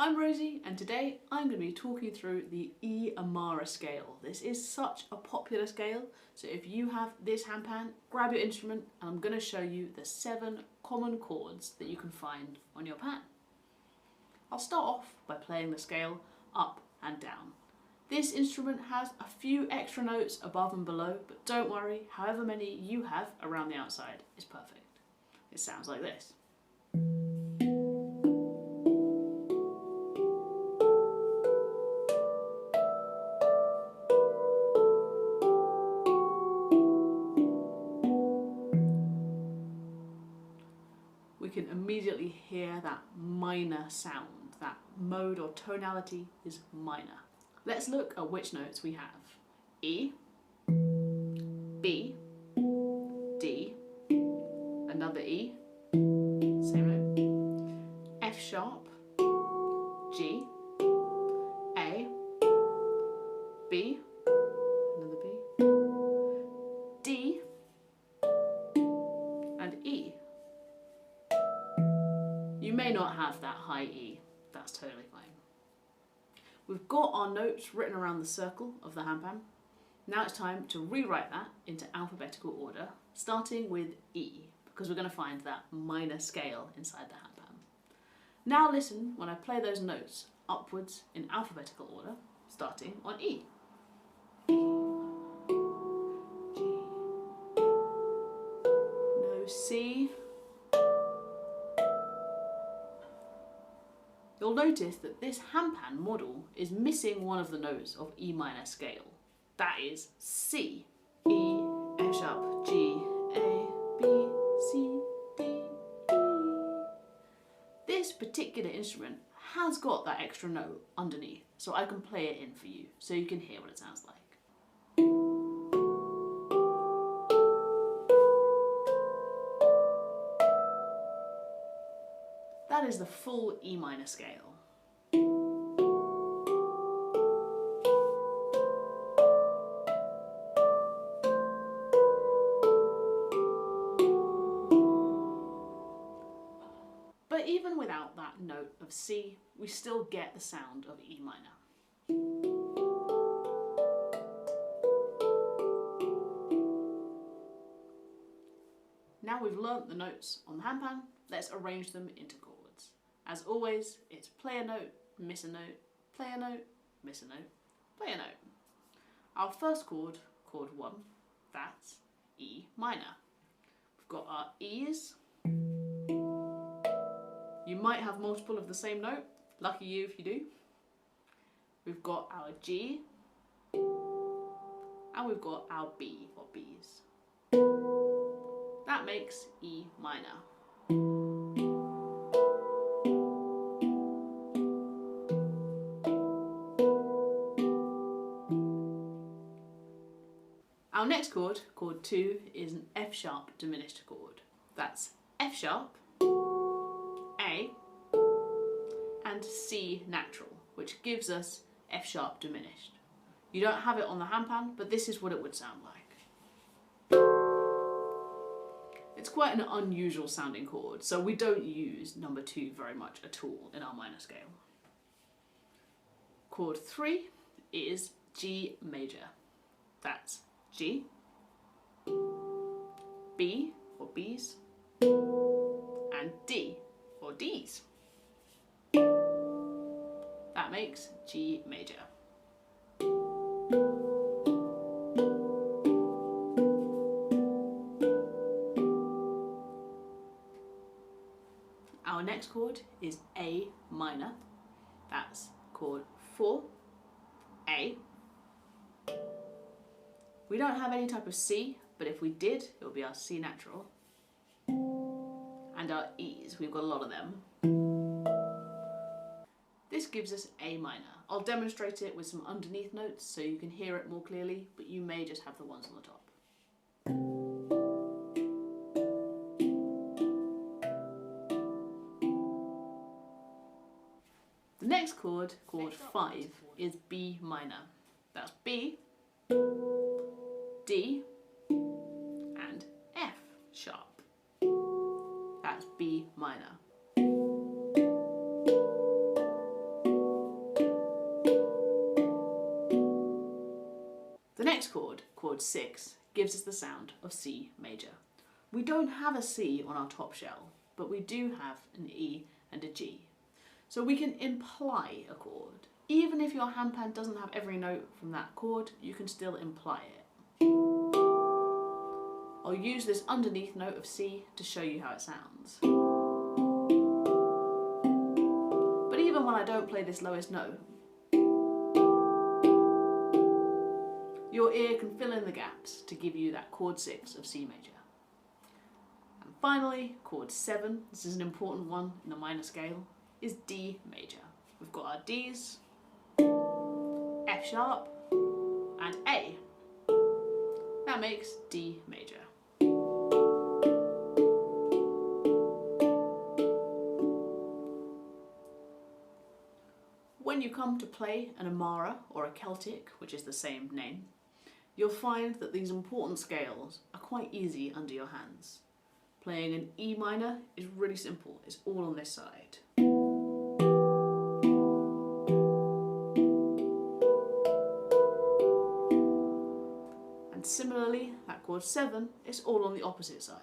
I'm Rosie and today I'm going to be talking through the E Amara scale. This is such a popular scale, so if you have this handpan, grab your instrument and I'm going to show you the 7 common chords that you can find on your pan. I'll start off by playing the scale up and down. This instrument has a few extra notes above and below, but don't worry, however many you have around the outside is perfect. It sounds like this. We can immediately hear that minor sound. That mode or tonality is minor. Let's look at which notes we have. E, B, D, another E, same note, F sharp, G, A, B, another B, D, and E. You may not have that high E, that's totally fine. We've got our notes written around the circle of the handpan. Now it's time to rewrite that into alphabetical order, starting with E, because we're going to find that minor scale inside the handpan. Now listen when I play those notes upwards in alphabetical order, starting on E. G, no C. You'll notice that this handpan model is missing one of the notes of E minor scale. That is C. E, F sharp, G, A, B, C, D, E. This particular instrument has got that extra note underneath, so I can play it in for you so you can hear what it sounds like. That is the full E minor scale. But even without that note of C, we still get the sound of E minor. Now we've learnt the notes on the handpan, let's arrange them into chords. As always, it's play a note, miss a note, play a note, miss a note, play a note. Our first chord, chord 1, that's E minor. We've got our E's. You might have multiple of the same note, lucky you if you do. We've got our G, and we've got our B or B's. That makes E minor. Our next chord, chord 2, is an F sharp diminished chord. That's F sharp, A, and C natural, which gives us F sharp diminished. You don't have it on the handpan, but this is what it would sound like. It's quite an unusual sounding chord, so we don't use number 2 very much at all in our minor scale. Chord 3 is G major. That's G, B or B's, and D or D's. That makes G major. Our next chord is A minor. That's chord 4, A. We don't have any type of C, but if we did, it would be our C natural. And our E's, we've got a lot of them. This gives us A minor. I'll demonstrate it with some underneath notes so you can hear it more clearly, but you may just have the ones on the top. The next chord, chord 5, is B minor. That's B, D, and F sharp. That's B minor. next chord, chord 6, gives us the sound of C major. We don't have a C on our top shell, but we do have an E and a G. So we can imply a chord. Even if your handpan doesn't have every note from that chord, you can still imply it. I'll use this underneath note of C to show you how it sounds. But even when I don't play this lowest note, your ear can fill in the gaps to give you that chord 6 of C major. And finally, chord 7, this is an important one in the minor scale, is D major. We've got our Ds, F sharp, and A. That makes D major. When you come to play an Amara or a Celtic, which is the same name, you'll find that these important scales are quite easy under your hands. Playing an E minor is really simple, it's all on this side. And similarly, that chord 7 is all on the opposite side.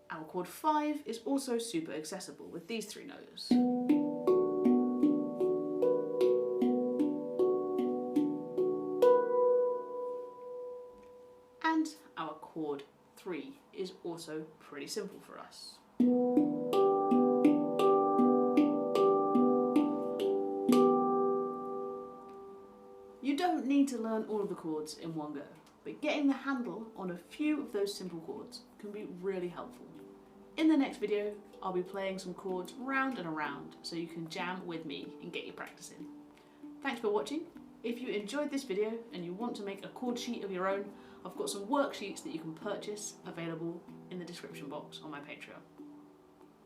Our chord 5 is also super accessible with these 3 notes. And our chord 3 is also pretty simple for us. You don't need to learn all of the chords in one go, but getting the handle on a few of those simple chords can be really helpful. In the next video, I'll be playing some chords round and around so you can jam with me and get your practice in. Thanks for watching. If you enjoyed this video and you want to make a chord sheet of your own, I've got some worksheets that you can purchase available in the description box on my Patreon.